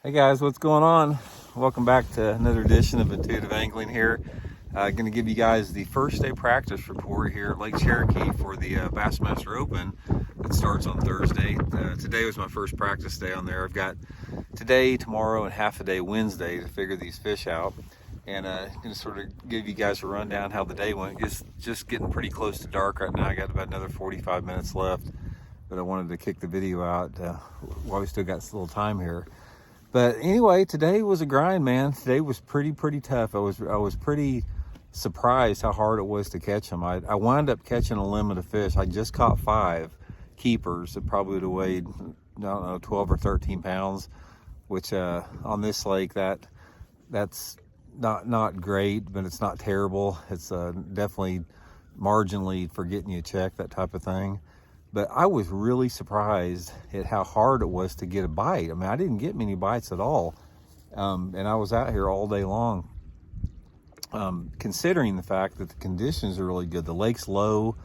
Hey guys, what's going on? Welcome back to another edition of Intuitive Angling here. Going to give you guys the first day practice report here at Lake Cherokee for the Bassmaster Open that starts on Thursday. Today was my first practice day on there. I've got today, tomorrow, and half a day Wednesday to figure these fish out. And going to sort of give you guys a rundown how the day went. It's just getting pretty close to dark right now. I got about another 45 minutes left, but I wanted to kick the video out while we still got a little time here. But anyway, today was a grind, man. Today was pretty tough. I was pretty surprised how hard it was to catch them. I wound up catching a limit of fish. I just caught 5 keepers that probably would have weighed, I don't know, 12 or 13 pounds, which on this lake that's not great, but it's not terrible. It's definitely marginally for getting you a check, that type of thing. But I was really surprised at how hard it was to get a bite. I mean, I didn't get many bites at all. And I was out here all day long. Considering the fact that the conditions are really good. The lake's low,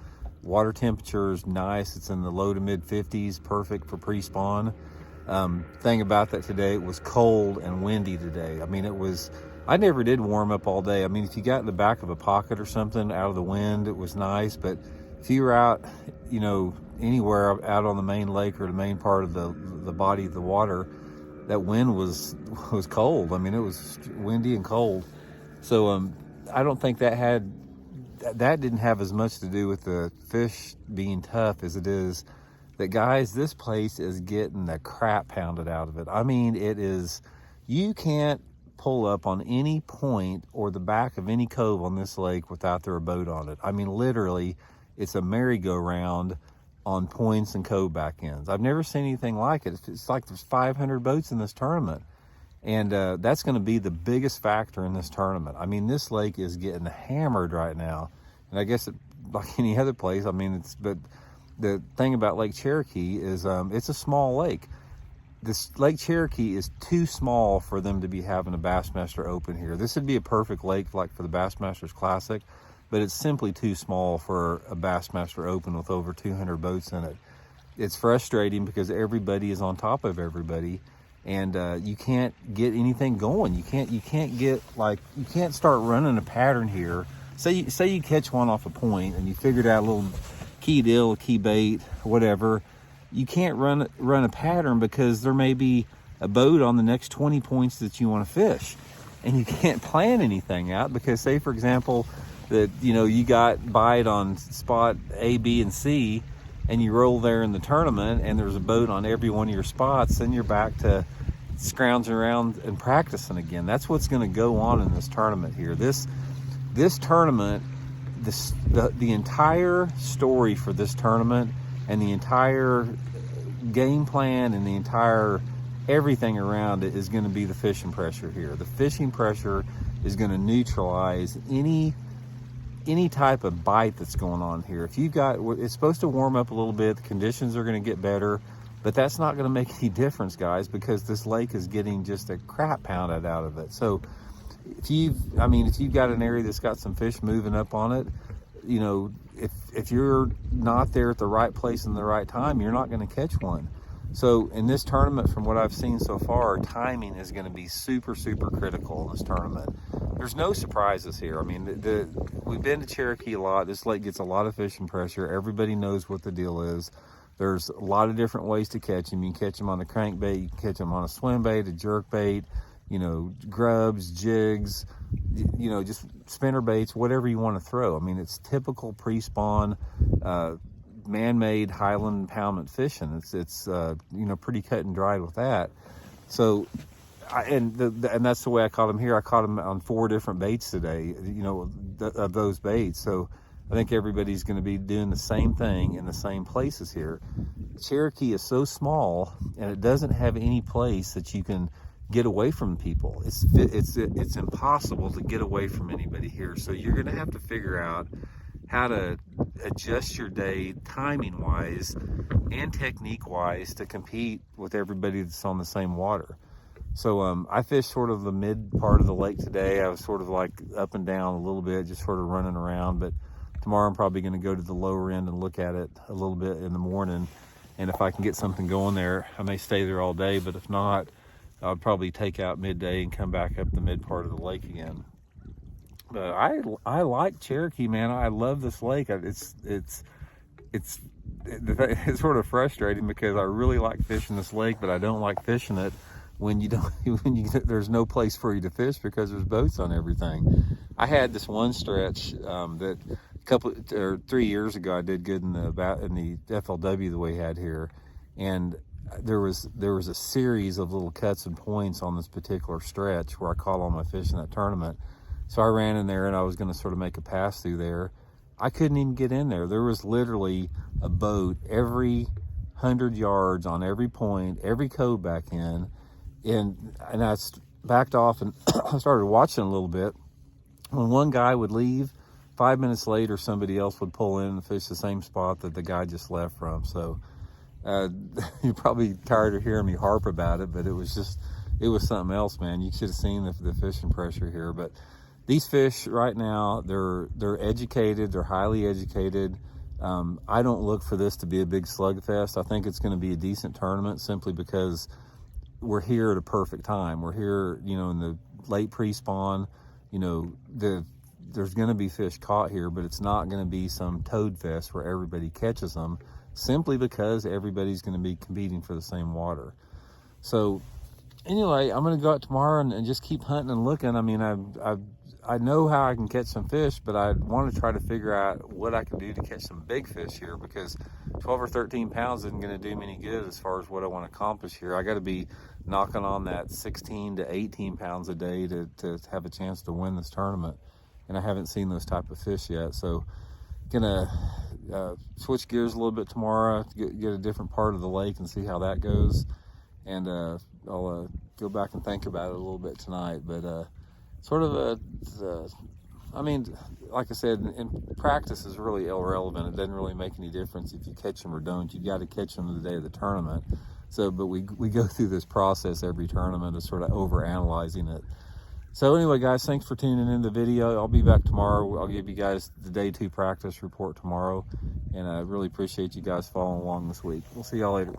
water temperature is nice. It's in the low to mid 50s, perfect for pre-spawn. Thing about that today, it was cold and windy today. I mean, I never did warm up all day. I mean, if you got in the back of a pocket or something out of the wind, it was nice. But if you were out, you know, anywhere out on the main lake or the main part of the body of the water, that wind was cold. I mean, it was windy and cold. So I don't think that didn't have as much to do with the fish being tough as it is that, guys, this place is getting the crap pounded out of it. I mean, you can't pull up on any point or the back of any cove on this lake without there a boat on it. I mean, literally, it's a merry-go-round on points and cove back ends. I've never seen anything like it. It's like there's 500 boats in this tournament. And that's going to be the biggest factor in this tournament. I mean, this lake is getting hammered right now. And I guess like any other place, I mean, but the thing about Lake Cherokee is it's a small lake. This Lake Cherokee is too small for them to be having a Bassmaster Open here. This would be a perfect lake like for the Bassmasters Classic, but it's simply too small for a Bassmaster Open with over 200 boats in it. It's frustrating because everybody is on top of everybody, and you can't get anything going. You can't start running a pattern here. Say you catch one off a point and you figured out a little key deal, a key bait, whatever. You can't run a pattern because there may be a boat on the next 20 points that you want to fish, and you can't plan anything out because, say for example, that you got bite on spot A, B, and C, and you roll there in the tournament and there's a boat on every one of your spots, then you're back to scrounging around and practicing again. That's what's going to go on in this tournament here. This tournament, the entire story for this tournament and the entire game plan and the entire everything around it is going to be the fishing pressure here. The fishing pressure is going to neutralize any type of bite that's going on here. It's supposed to warm up a little bit, the conditions are going to get better, but that's not going to make any difference, guys, because this lake is getting just a crap pounded out of it. So if you've got an area that's got some fish moving up on it, if you're not there at the right place in the right time, you're not going to catch one. So in this tournament, from what I've seen so far, timing is going to be super critical in this tournament. There's no surprises here. I mean, we've been to Cherokee a lot. This lake gets a lot of fishing pressure. Everybody knows what the deal is. There's a lot of different ways to catch them. You can catch them on a crankbait, you can catch them on a swim bait, a jerk bait, grubs, jigs, just spinner baits, whatever you want to throw. I mean, it's typical pre-spawn, man-made highland impoundment fishing. It's pretty cut and dried with that. So, and that's the way I caught them here. I caught them on 4 different baits today, of those baits. So I think everybody's going to be doing the same thing in the same places here. Cherokee is so small, and it doesn't have any place that you can get away from people. It's impossible to get away from anybody here. So you're going to have to figure out how to adjust your day timing wise and technique wise to compete with everybody that's on the same water. So I fished sort of the mid part of the lake today. I was sort of like up and down a little bit, just sort of running around. But tomorrow I'm probably going to go to the lower end and look at it a little bit in the morning. And if I can get something going there, I may stay there all day. But if not, I'll probably take out midday and come back up the mid part of the lake again. But I like Cherokee, man. I love this lake. It's sort of frustrating because I really like fishing this lake, but I don't like fishing it when you don't there's no place for you to fish because there's boats on everything. I had this one stretch that a couple or 3 years ago I did good in the FLW that we had here, and there was a series of little cuts and points on this particular stretch where I caught all my fish in that tournament. So I ran in there and I was going to sort of make a pass through there. I couldn't even get in there. There was literally a boat every 100 yards on every point, every cove back in. And I backed off and I started watching a little bit. When one guy would leave, 5 minutes later, somebody else would pull in and fish the same spot that the guy just left from. So you're probably tired of hearing me harp about it, but it was something else, man. You should have seen the fishing pressure here. But these fish right now, they're educated, they're highly educated. I don't look for this to be a big slugfest. I think it's going to be a decent tournament simply because we're here at a perfect time. We're here, you know, in the late pre-spawn. You know, there's going to be fish caught here, but it's not going to be some toad fest where everybody catches them, simply because everybody's going to be competing for the same water. So anyway, I'm going to go out tomorrow and just keep hunting and looking. I mean, I know how I can catch some fish, but I want to try to figure out what I can do to catch some big fish here, because 12 or 13 pounds isn't going to do me any good as far as what I want to accomplish here. I got to be knocking on that 16 to 18 pounds a day to have a chance to win this tournament. And I haven't seen those type of fish yet. So gonna switch gears a little bit tomorrow, get a different part of the lake and see how that goes. And I'll go back and think about it a little bit tonight. But sort of I mean, like I said, in practice is really irrelevant. It doesn't really make any difference if you catch them or don't. You got to catch them the day of the tournament. So, but we go through this process every tournament of sort of over-analyzing it. So anyway, guys, thanks for tuning in the video. I'll be back tomorrow. I'll give you guys the day 2 practice report tomorrow. And I really appreciate you guys following along this week. We'll see y'all later.